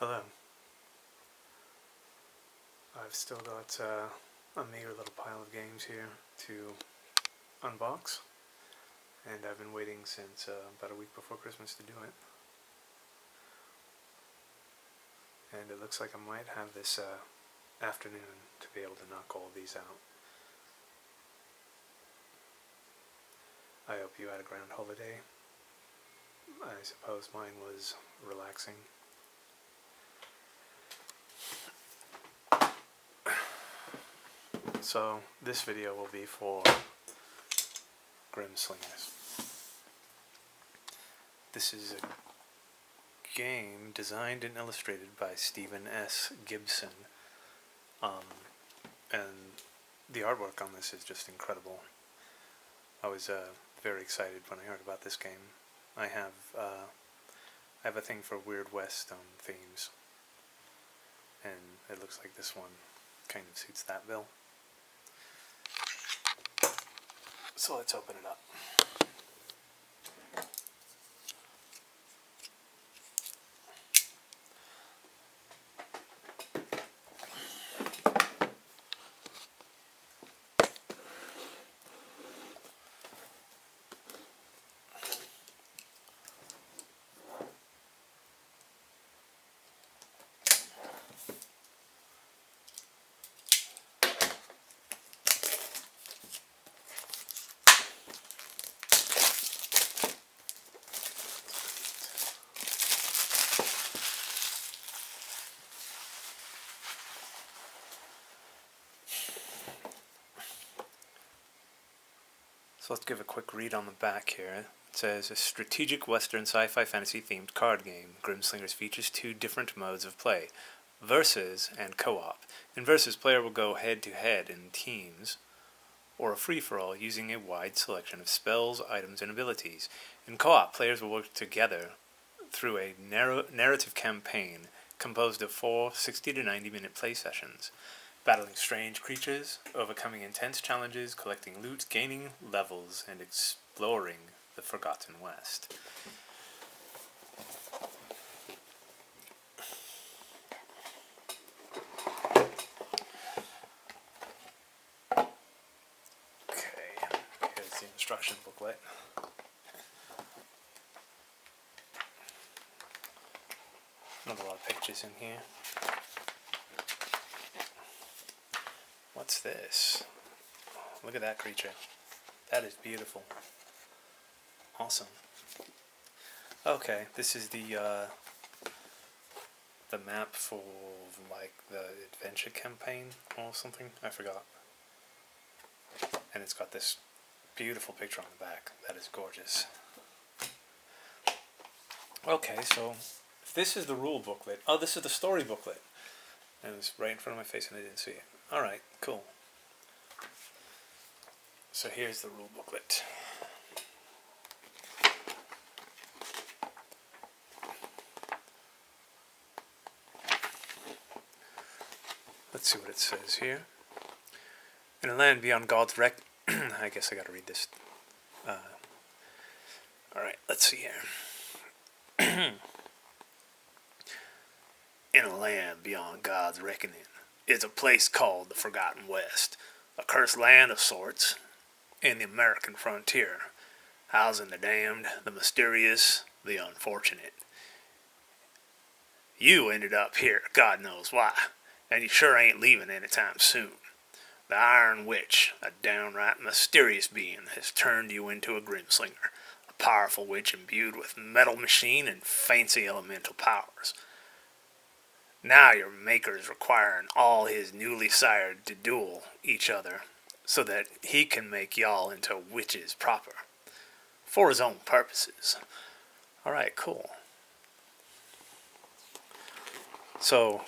Hello. I've still got a meager little pile of games here to unbox, and I've been waiting since about a week before Christmas to do it. And it looks like I might have this afternoon to be able to knock all of these out. I hope you had a grand holiday. I suppose mine was relaxing. So this video will be for Grimslingers. This is a game designed and illustrated by Stephen S. Gibson. And the artwork on this is just incredible. I was very excited when I heard about this game. I have a thing for Weird West themes, and it looks like this one kind of suits that bill. So let's open it up. So let's give a quick read on the back here. It says, a strategic western sci-fi fantasy themed card game. Grimslingers features two different modes of play, versus and co-op. In versus, player will go head-to-head in teams, or a free-for-all using a wide selection of spells, items, and abilities. In co-op, players will work together through a narrative campaign composed of 4 60 to 90 minute play sessions, battling strange creatures, overcoming intense challenges, collecting loot, gaining levels, and exploring the Forgotten West. Okay, here's the instruction booklet. Not a lot of pictures in here. What's this? Look at that creature. That is beautiful. Awesome. Okay, this is the map for like the adventure campaign or something. I forgot. And it's got this beautiful picture on the back. That is gorgeous. Okay, so this is the rule booklet. Oh, this is the story booklet. And it was right in front of my face and I didn't see it. Alright, cool. So here's the rule booklet. Let's see what it says here. In a land beyond God's I guess I gotta read this. Alright, let's see here. In a land beyond God's reckoning is a place called the Forgotten West, a cursed land of sorts in the American frontier, housing the damned, the mysterious, the unfortunate. You ended up here, God knows why, and you sure ain't leaving anytime soon. The Iron Witch, a downright mysterious being, has turned you into a Grimslinger, a powerful witch imbued with metal machine and fancy elemental powers. Now your maker is requiring all his newly sired to duel each other so that he can make y'all into witches proper, for his own purposes. Alright, cool. So,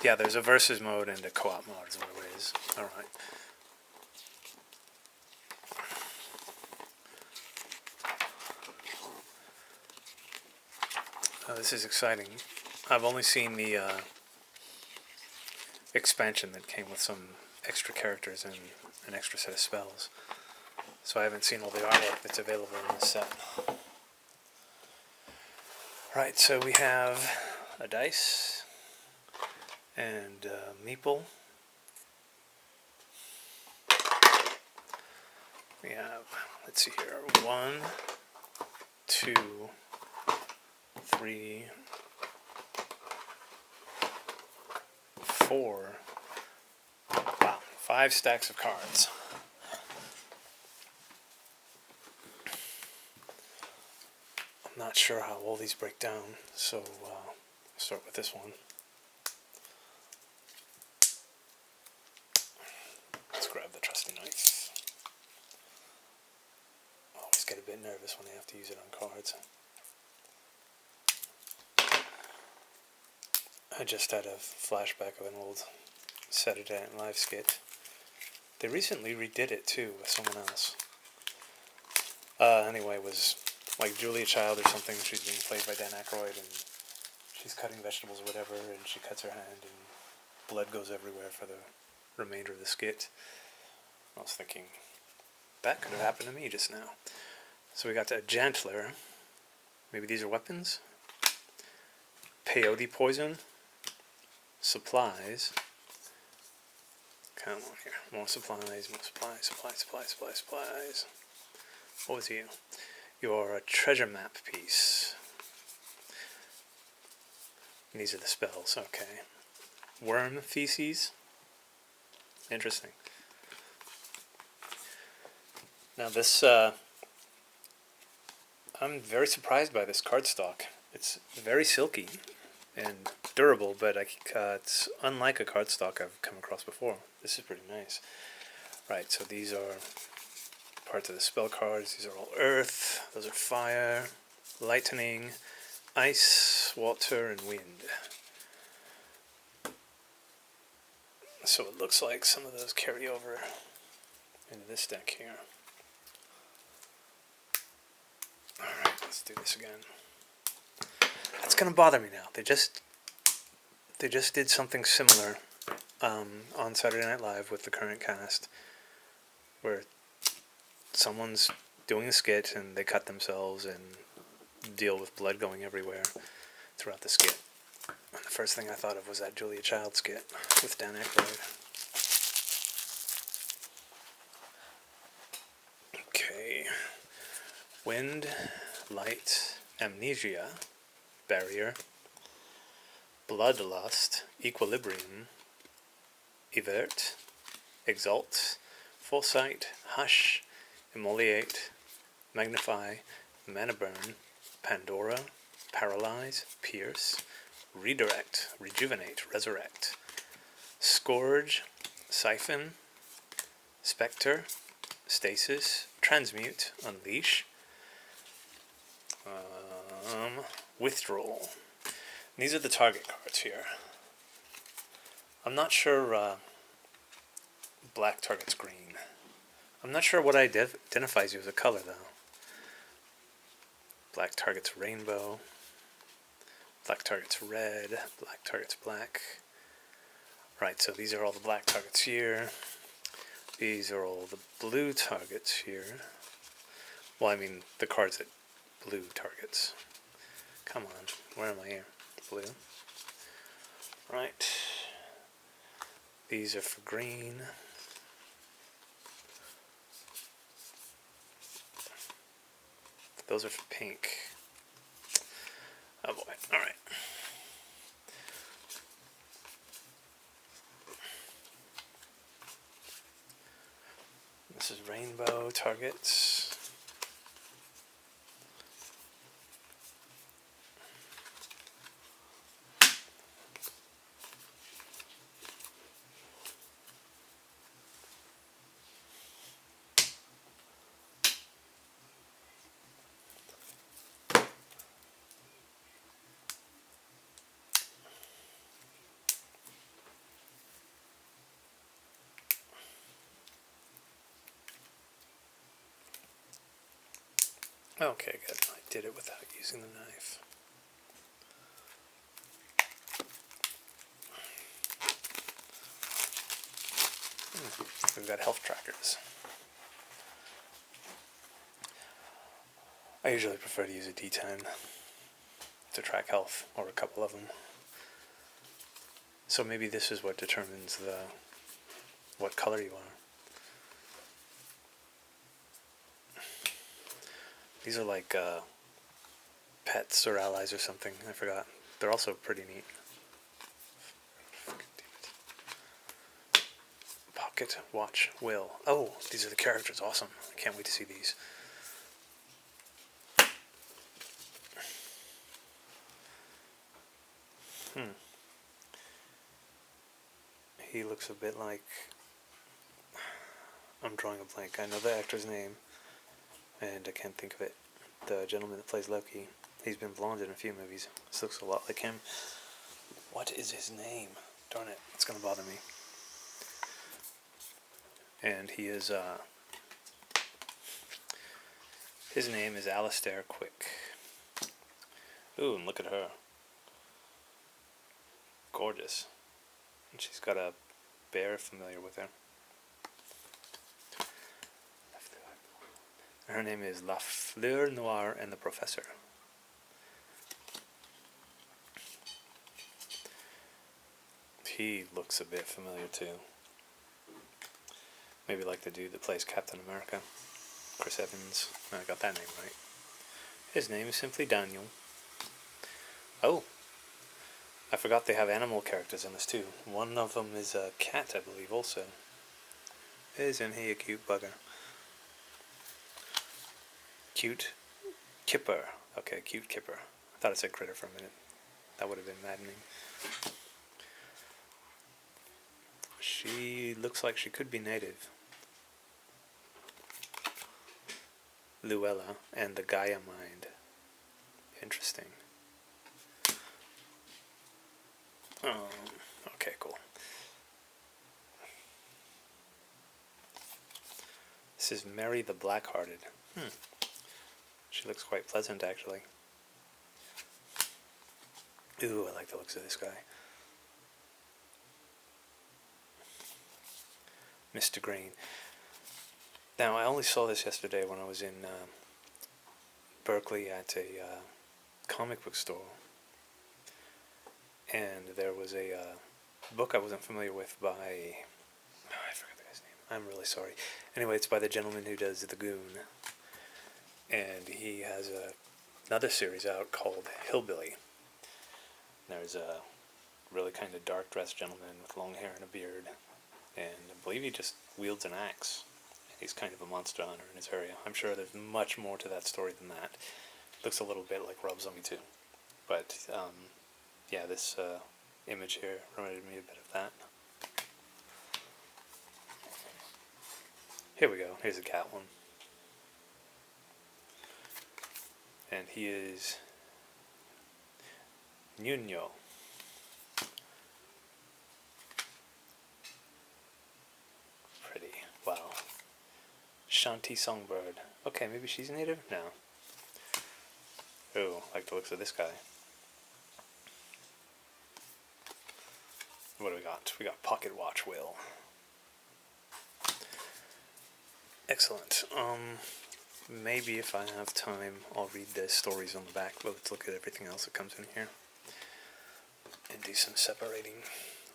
yeah, there's a versus mode and a co-op mode is what it is. Alright. This is exciting. I've only seen the expansion that came with some extra characters and an extra set of spells. So I haven't seen all the artwork that's available in this set. Right, so we have a dice, and Meeple. We have, let's see here, 1, 2, 3, 4, wow, 5 stacks of cards. I'm not sure how all these break down, so I'll start with this one. Let's grab the trusty knife. Always get a bit nervous when I have to use it on cards. I just had a flashback of an old Saturday Night Live skit. They recently redid it too with someone else. Anyway, it was like Julia Child or something. She's being played by Dan Aykroyd, and she's cutting vegetables or whatever, and she cuts her hand, and blood goes everywhere for the remainder of the skit. I was thinking, that could have happened to me just now. So we got a Jantler. Maybe these are weapons? Peyote poison. Supplies. Come on here. More supplies, more supplies. What was you? You're a treasure map piece. And these are the spells, okay. Worm feces. Interesting. Now this, I'm very surprised by this cardstock. It's very silky and durable, but it's unlike a cardstock I've come across before. This is pretty nice. Right, so these are parts of the spell cards. These are all earth. Those are fire, lightning, ice, water, and wind. So it looks like some of those carry over into this deck here. Alright, let's do this again. That's gonna bother me now. They just did something similar on Saturday Night Live with the current cast, where someone's doing a skit and they cut themselves and deal with blood going everywhere throughout the skit. And the first thing I thought of was that Julia Child skit with Dan Aykroyd. Okay. Wind, light, amnesia, barrier, bloodlust, equilibrium, evert, exalt, foresight, hush, immolate, magnify, mana burn, Pandora, paralyze, pierce, redirect, rejuvenate, resurrect, scourge, siphon, spectre, stasis, transmute, unleash, withdrawal. These are the target cards here. I'm not sure black target's green. I'm not sure what identifies you as a color, though. Black target's rainbow. Black target's red. Black target's black. Right, so these are all the black targets here. These are all the blue targets here. Well, I mean, the cards that blue targets. Come on, where am I here? Blue. Right. These are for green. Those are for pink. Oh boy, alright. This is rainbow targets. Okay, good. I did it without using the knife. We've got health trackers. I usually prefer to use a D10 to track health, or a couple of them. So maybe this is what determines what color you are. These are like pets or allies or something. I forgot. They're also pretty neat. Pocket Watch Will. Oh, these are the characters. Awesome. I can't wait to see these. He looks a bit like... I'm drawing a blank. I know the actor's name, and I can't think of it. The gentleman that plays Loki. He's been blonde in a few movies. This looks a lot like him. What is his name? Darn it, it's gonna bother me. And he is, his name is Alistair Quick. Ooh, and look at her. Gorgeous. And she's got a bear familiar with her. Her name is La Fleur Noire and the Professor. He looks a bit familiar too. Maybe like the dude that plays Captain America. Chris Evans. I got that name right. His name is simply Daniel. Oh! I forgot they have animal characters in this too. One of them is a cat, I believe, also. Isn't he a cute bugger? Cute Kipper. Okay, cute Kipper. I thought it said critter for a minute. That would have been maddening. She looks like she could be native. Luella and the Gaia Mind. Interesting. Okay, cool. This is Mary the Blackhearted. She looks quite pleasant, actually. Ooh, I like the looks of this guy. Mr. Green. Now, I only saw this yesterday when I was in Berkeley at a comic book store. And there was a book I wasn't familiar with by... Oh, I forgot the guy's name. I'm really sorry. Anyway, it's by the gentleman who does The Goon. And he has another series out called Hillbilly. There's a really kind of dark-dressed gentleman with long hair and a beard. And I believe he just wields an axe. He's kind of a monster hunter in his area. I'm sure there's much more to that story than that. Looks a little bit like Rob Zombie 2. But, yeah, this image here reminded me a bit of that. Here we go. Here's a cat one. And he is Nuno. Pretty. Wow. Shanti Songbird. Okay, maybe she's native? No. Ooh, like the looks of this guy. What do we got? We got Pocket Watch Will. Excellent. Maybe if I have time, I'll read the stories on the back, but let's look at everything else that comes in here and do some separating.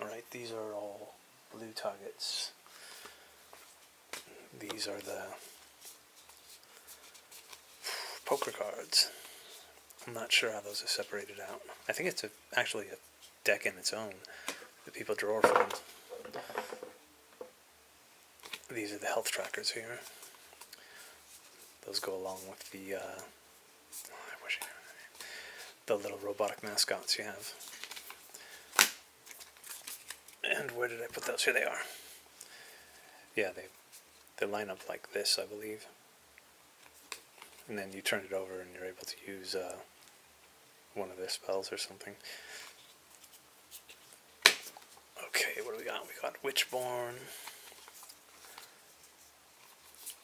Alright, these are all blue targets. These are the poker cards. I'm not sure how those are separated out. I think it's actually a deck in its own that people draw from. These are the health trackers here. Those go along with the, I wish I knew the name. The little robotic mascots you have. And where did I put those? Here they are. Yeah, they line up like this, I believe. And then you turn it over and you're able to use one of their spells or something. Okay, what do we got? We got Witchborn.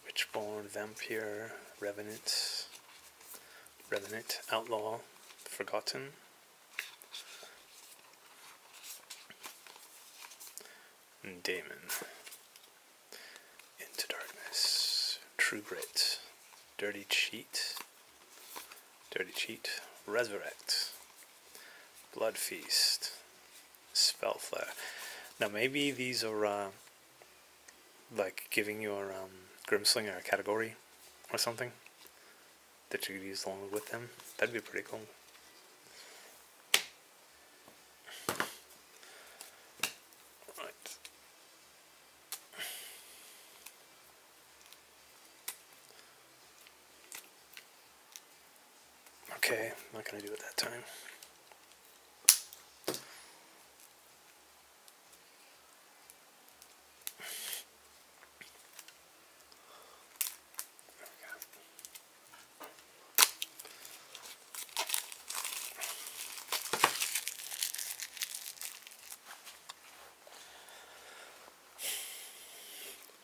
Witchborn, Vampire, Revenant, Outlaw, Forgotten. And Damon. Into Darkness, True Grit, Dirty Cheat, Resurrect, Blood Feast, Spell flare. Now maybe these are like giving your Grimslinger a category or something that you could use along with them. That'd be pretty cool. Right. Okay, I'm not gonna do it that time.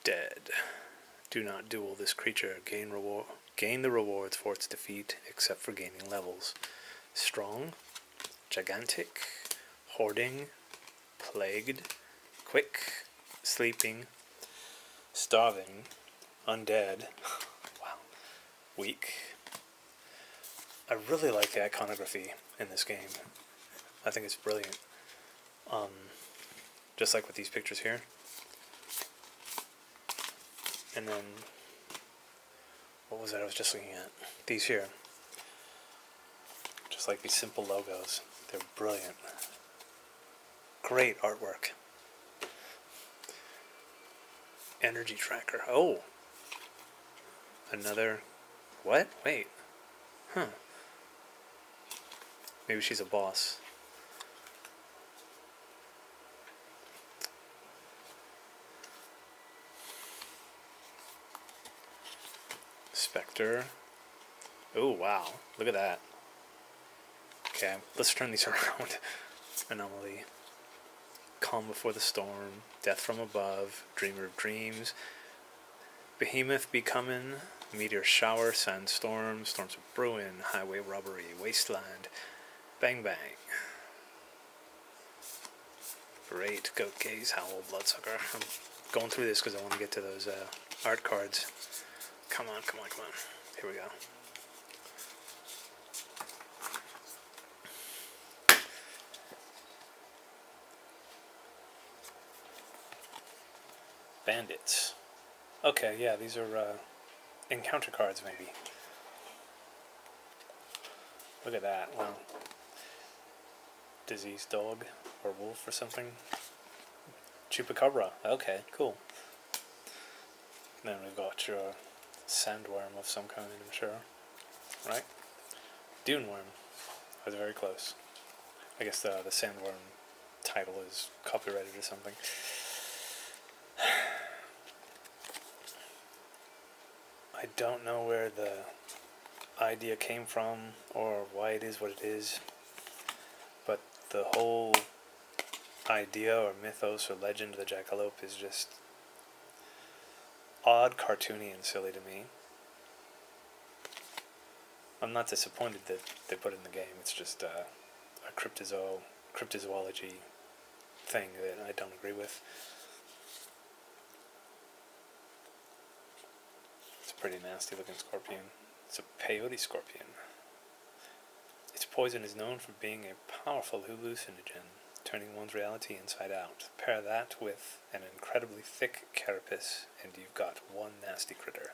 Dead. Do not duel this creature. Gain the rewards for its defeat, except for gaining levels. Strong, gigantic, hoarding, plagued, quick, sleeping, starving, undead. Wow. Weak. I really like the iconography in this game. I think it's brilliant. Just like with these pictures here. And then, what was it I was just looking at? These here. Just like these simple logos. They're brilliant. Great artwork. Energy tracker. Oh! Another... What? Wait. Huh. Maybe she's a boss. Spectre. Oh, wow. Look at that. Okay, let's turn these around. Anomaly. Calm before the storm. Death from above. Dreamer of dreams. Behemoth be comin'. Meteor shower. Sandstorm. Storms of Bruin. Highway robbery. Wasteland. Bang bang. Great. Goat gaze. Howl. Bloodsucker. I'm going through this because I want to get to those art cards. Come on, come on, come on. Here we go. Bandits. Okay, yeah, these are encounter cards, maybe. Look at that, wow. Diseased dog, or wolf, or something. Chupacabra, okay, cool. Then we've got your sandworm of some kind, I'm sure. Right? Dune worm. I was very close. I guess the sandworm title is copyrighted or something. I don't know where the idea came from or why it is what it is, but the whole idea or mythos or legend of the jackalope is just odd, cartoony, and silly to me. I'm not disappointed that they put it in the game. It's just a cryptozoology thing that I don't agree with. It's a pretty nasty looking scorpion. It's a peyote scorpion. Its poison is known for being a powerful hallucinogen, turning one's reality inside out. Pair that with an incredibly thick carapace, and you've got one nasty critter.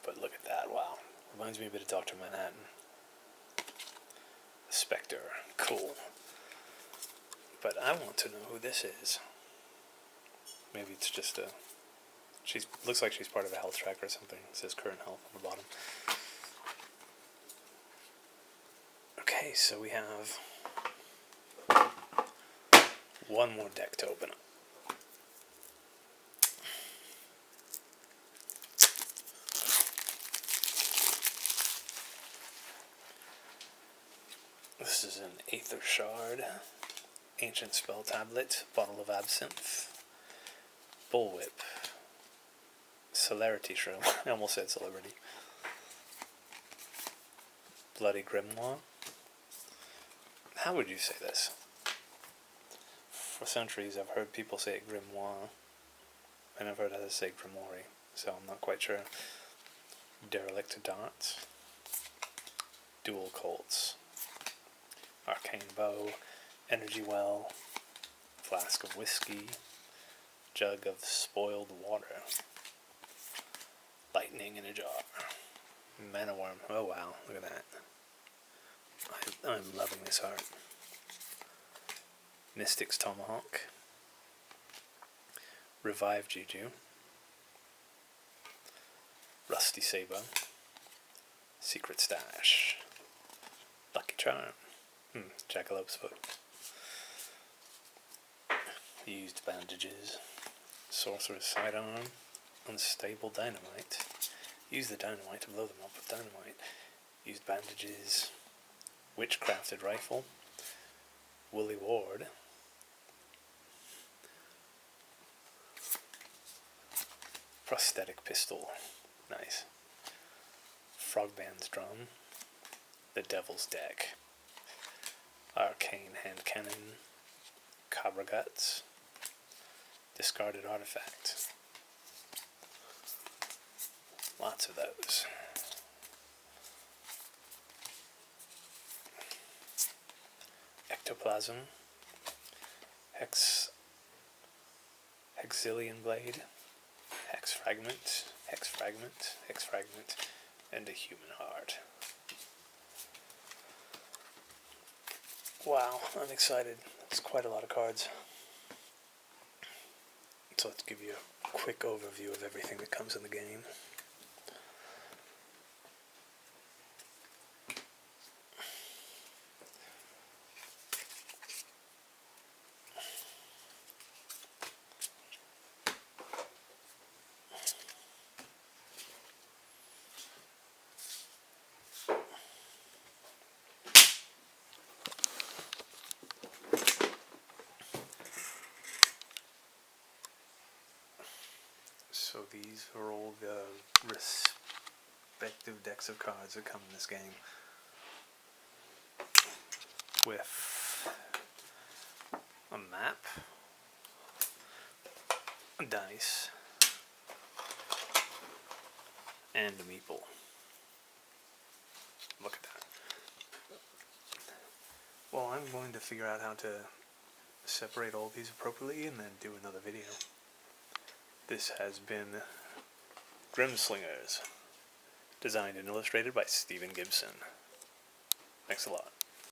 But look at that, wow. Reminds me a bit of Dr. Manhattan. Spectre, cool. But I want to know who this is. Maybe it's just a... looks like she's part of a health tracker or something. It says current health on the bottom. Okay, so we have one more deck to open up. This is an Aether Shard, Ancient Spell Tablet, Bottle of Absinthe, Bullwhip, Celerity Shroom, I almost said Celebrity, Bloody Grimoire. How would you say this? For centuries I've heard people say Grimoire, and I've heard others say Grimoire, so I'm not quite sure. Derelict Darts, Dual Colts, Arcane Bow, energy well, flask of whiskey, jug of spoiled water, lightning in a jar, mana worm. Oh wow, look at that. I'm loving this art. Mystic's Tomahawk, Revive Juju, Rusty Saber, Secret Stash, Lucky Charm, Jackalope's Foot, Used Bandages, Sorcerer's Sidearm, Unstable Dynamite, use the dynamite to blow them up with dynamite, Used Bandages, Witchcrafted Rifle, Woolly Ward, Prosthetic Pistol, nice, Frogband's Drum, the Devil's Deck, Arcane Hand Cannon, Cobra Guts, Discarded Artifact. Lots of those. Ectoplasm, Hexillion Blade, Hex Fragment, and a Human Heart. Wow, I'm excited. It's quite a lot of cards. So let's give you a quick overview of everything that comes in the game. So these are all the respective decks of cards that come in this game, with a map, a dice, and a meeple. Look at that. Well, I'm going to figure out how to separate all these appropriately and then do another video. This has been Grimslingers, designed and illustrated by Stephen Gibson. Thanks a lot.